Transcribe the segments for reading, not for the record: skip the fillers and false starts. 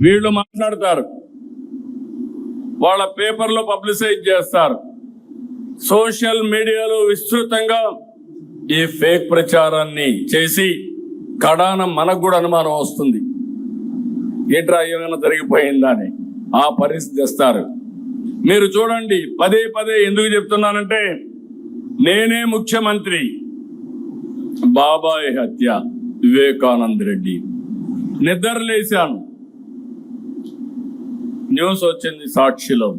వీళ్ళు మాట్లాడతారు, వాళ్ళ పేపర్లో పబ్లిసైజ్ చేస్తారు, సోషల్ మీడియాలో విస్తృతంగా ఈ ఫేక్ ప్రచారాన్ని చేసి కడాన మనకు కూడా అనుమానం వస్తుంది, ఏంట్రా ఏమైనా జరిగిపోయిందా అని. ఆ పరిస్థితి తెస్తారు. మీరు చూడండి, పదే పదే ఎందుకు చెప్తున్నానంటే, నేనే ముఖ్యమంత్రి, బాబాయ్ హత్య, వివేకానంద రెడ్డి, నిద్రలేశాను, న్యూస్ వచ్చింది సాక్షిలో,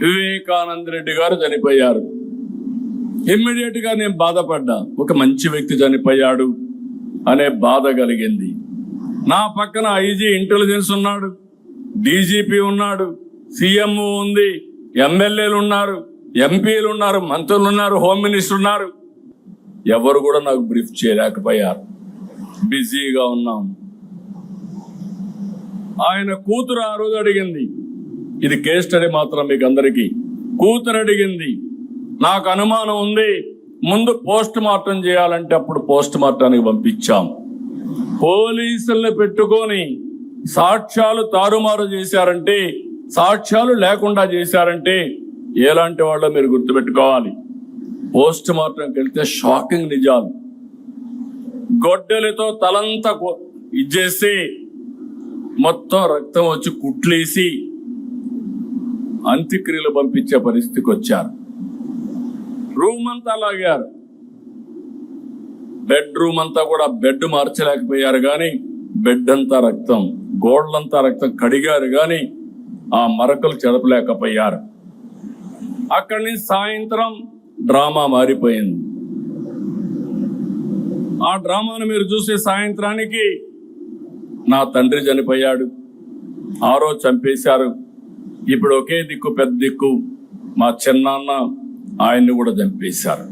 వివేకానంద రెడ్డి గారు చనిపోయారు. ఇమ్మీడియట్ గా నేను బాధపడ్డా, ఒక మంచి వ్యక్తి చనిపోయాడు అనే బాధ కలిగింది. నా పక్కన ఐజీ ఇంటెలిజెన్స్ ఉన్నాడు, డీజీపీ ఉన్నాడు, సీఎం ఉంది, ఎమ్మెల్యేలు ఉన్నారు, ఎంపీలు ఉన్నారు, మంత్రులు ఉన్నారు, హోమ్ మినిస్టర్ ఉన్నారు. ఎవరు కూడా నాకు బ్రీఫ్ చేయలేకపోయారు, బిజీగా ఉన్నాం. ఆయన కూతురు ఆ రోజు అడిగింది, ఇది కేస్ స్టడీ మాత్రం మీకు అందరికీ, కూతురు అడిగింది, నాకు అనుమానం ఉంది, ముందు పోస్ట్ మార్టం చేయాలంటే అప్పుడు పోస్ట్ మార్టానికి పంపించాం. పోలీసుల్ని పెట్టుకొని సాక్ష్యాలు తారుమారు చేశారంటే, సాక్ష్యాలు లేకుండా చేశారంటే ఎలాంటి వాళ్ళో మీరు గుర్తుపెట్టుకోవాలి. పోస్ట్ మార్టంకి వెళ్తే షాకింగ్ నిజాలు, గొడ్డలితో తలంతా ఇచ్చేసి మొత్తం రక్తం వచ్చి కుట్లేసి అంత్యక్రియలు పంపించే పరిస్థితికి వచ్చారు. రూమ్ అంతా లాగారు, బెడ్రూమ్ అంతా కూడా బెడ్ మార్చలేకపోయారు కానీ బెడ్ అంతా రక్తం, గోడలంతా రక్తం కడిగారు కానీ ఆ మరకలు చెడపలేకపోయారు. అక్కడి నుంచి సాయంత్రం డ్రామా మారిపోయింది. ఆ డ్రామాను మీరు చూసే సాయంత్రానికి నా తండ్రి చనిపోయాడు, ఆ రోజు చంపేశారు, ఇప్పుడు ఒకే దిక్కు పెద్ద దిక్కు మా చిన్నాన్న, ఆయన్ని కూడా చంపేశారు,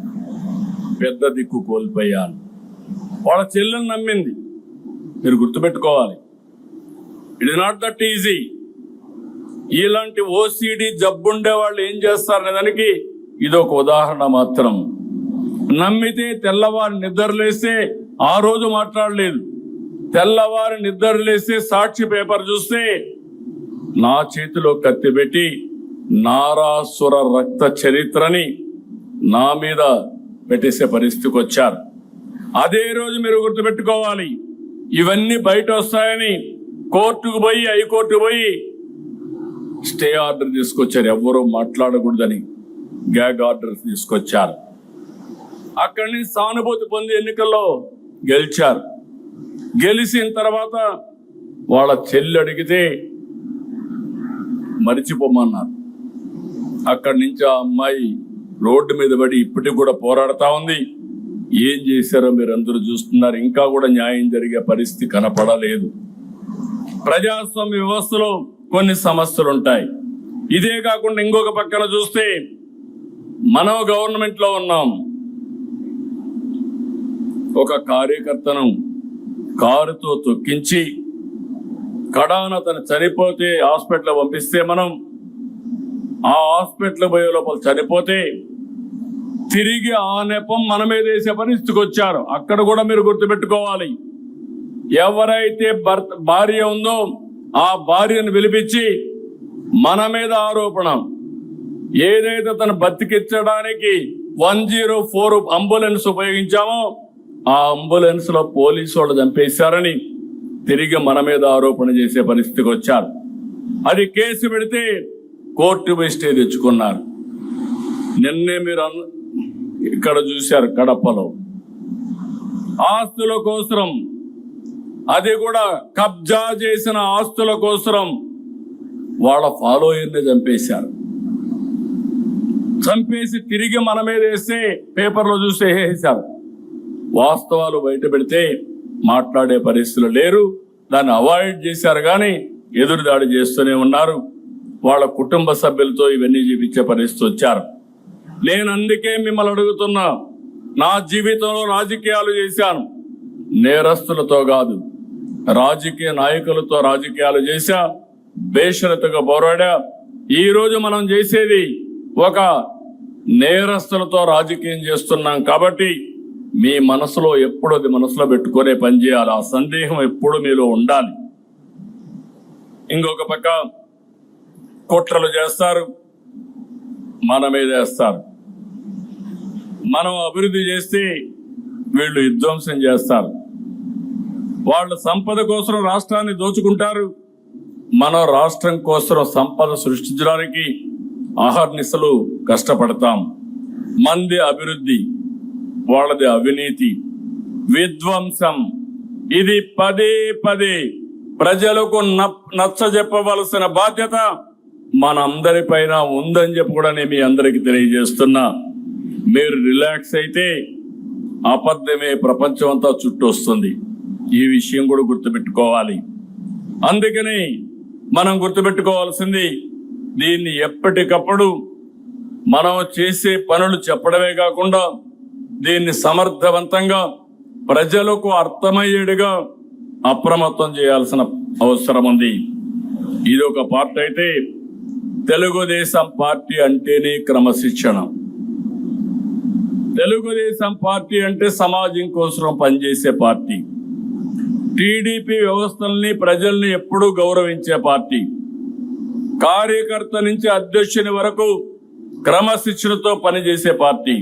పెద్ద దిక్కు కోల్పోయాను. వాళ్ళ చెల్లెని నమ్మింది. మీరు గుర్తుపెట్టుకోవాలి, it is not that easy. ఇలాంటి ఓసిడి జబ్బుండే వాళ్ళు ఏం చేస్తారనే దానికి ఇది ఒక ఉదాహరణ మాత్రం. నమ్మితే తెల్లవారు నిద్రలేస్తే ఆ రోజు మాట్లాడలేదు, తెల్లవారు నిద్రలేస్తే సాక్షి పేపర్ చూస్తే నా చేతిలో కత్తి పెట్టి నారాసుర రక్త చరిత్రని నా మీద పెట్టేసే పరిస్థితికి వచ్చారు. అదే రోజు మీరు గుర్తుపెట్టుకోవాలి, ఇవన్నీ బయట వస్తాయని కోర్టుకు పోయి, హైకోర్టుకు పోయి స్టే ఆర్డర్ తీసుకొచ్చారు, ఎవరూ మాట్లాడకూడదని గ్యాగ్ ఆర్డర్ తీసుకొచ్చారు. అక్కడి నుంచి సానుభూతి పొంది ఎన్నికల్లో గెలిచారు. గెలిచిన తర్వాత వాళ్ళ చెల్లి అడిగితే మరిచిపోమన్నారు. అక్కడి నుంచి ఆ అమ్మాయి రోడ్డు మీద పడి ఇప్పటికి కూడా పోరాడుతా ఉంది. ఏం చేశారో మీరు అందరూ చూస్తున్నారు. ఇంకా కూడా న్యాయం జరిగే పరిస్థితి కనపడలేదు. ప్రజాస్వామ్య వ్యవస్థలో కొన్ని సమస్యలు ఉంటాయి. ఇదే కాకుండా ఇంకొక పక్కన చూస్తే మనం గవర్నమెంట్ లో ఉన్నాం. ఒక కార్యకర్తను కారుతో తొక్కించి కడాన తను చనిపోతే హాస్పిటల్ పంపిస్తే, మనం ఆ హాస్పిటల్ పోయే లోపల చనిపోతే తిరిగి ఆ నెపం మన మీద వేసే పరిస్థితికి వచ్చారు. అక్కడ కూడా మీరు గుర్తుపెట్టుకోవాలి, ఎవరైతే భార్య ఉందో ఆ భార్యను పిలిపించి మన మీద ఆరోపణ, ఏదైతే తను బతికించడానికి 104 అంబులెన్స్ ఉపయోగించామో ఆ అంబులెన్స్ లో పోలీసు వాళ్ళు చంపేశారని తిరిగి మన మీద ఆరోపణ చేసే పరిస్థితికి వచ్చారు. అది కేసు పెడితే కోర్టు పోయి స్టే తెచ్చుకున్నారు. నిన్నే మీరు ఇక్కడ చూశారు, కడపలో ఆస్తుల కోసం, అది కూడా కబ్జా చేసిన ఆస్తుల కోసం వాళ్ళ ఫాలోయర్ని చంపేశారు. చంపేసి తిరిగి మన మీద వేస్తే పేపర్లో చూసి వేసేశారు. వాస్తవాలు బయట పెడితే మాట్లాడే పరిస్థితులు లేరు, దాన్ని అవాయిడ్ చేశారు కానీ ఎదురుదాడి చేస్తూనే ఉన్నారు. వాళ్ళ కుటుంబ సభ్యులతో ఇవన్నీ చూపించే పరిస్థితి వచ్చారు. నేను అందుకే మిమ్మల్ని అడుగుతున్నా, నా జీవితంలో రాజకీయాలు చేశాను, నేరస్తులతో కాదు, రాజకీయ నాయకులతో రాజకీయాలు చేశా, బేషరతుగా పోరాడా. ఈ రోజు మనం చేసేది ఒక నేరస్తులతో రాజకీయం చేస్తున్నాం కాబట్టి మీ మనసులో ఎప్పుడు అది మనసులో పెట్టుకునే పని చేయాలి. ఆ సందేహం ఎప్పుడు మీలో ఉండాలి. ఇంకొక పక్క కుట్రలు చేస్తారు, మన మీద వేస్తారు. మనం అభివృద్ధి చేస్తే వీళ్ళు విధ్వంసం చేస్తారు. వాళ్ళు సంపద కోసం రాష్ట్రాన్ని దోచుకుంటారు, మనం రాష్ట్రం కోసం సంపద సృష్టించడానికి అహర్నిశలు కష్టపడతాం. మంది అభివృద్ధి, వాళ్ళది అవినీతి, విధ్వంసం. ఇది పదే పదే ప్రజలకు నచ్చజెప్పవలసిన బాధ్యత మనందరిపైన ఉందని చెప్పి కూడా నేను మీ అందరికీ తెలియజేస్తున్నా. మీరు రిలాక్స్ అయితే అబద్ధమే ప్రపంచం అంతా చుట్టూ వస్తుంది. ఈ విషయం కూడా గుర్తుపెట్టుకోవాలి. అందుకని మనం గుర్తుపెట్టుకోవాల్సింది, దీన్ని ఎప్పటికప్పుడు మనం చేసే పనులు చెప్పడమే కాకుండా దీన్ని సమర్థవంతంగా ప్రజలకు అర్థమయ్యేడుగా అప్రమత్తం చేయాల్సిన అవసరం ఉంది. ఇది ఒక పార్టీ అయితే, తెలుగుదేశం పార్టీ అంటేనే క్రమశిక్షణ. తెలుగుదేశం పార్టీ అంటే సమాజం కోసం పనిచేసే పార్టీ. టీడీపీ వ్యవస్థల్ని, ప్రజల్ని ఎప్పుడూ గౌరవించే పార్టీ. కార్యకర్త నుంచి అధ్యక్షుని వరకు క్రమశిక్షణతో పనిచేసే పార్టీ.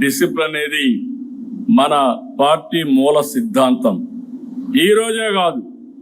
డిసిప్లిన్ అనేది మన పార్టీ మూల సిద్ధాంతం. ఈ రోజే కాదు,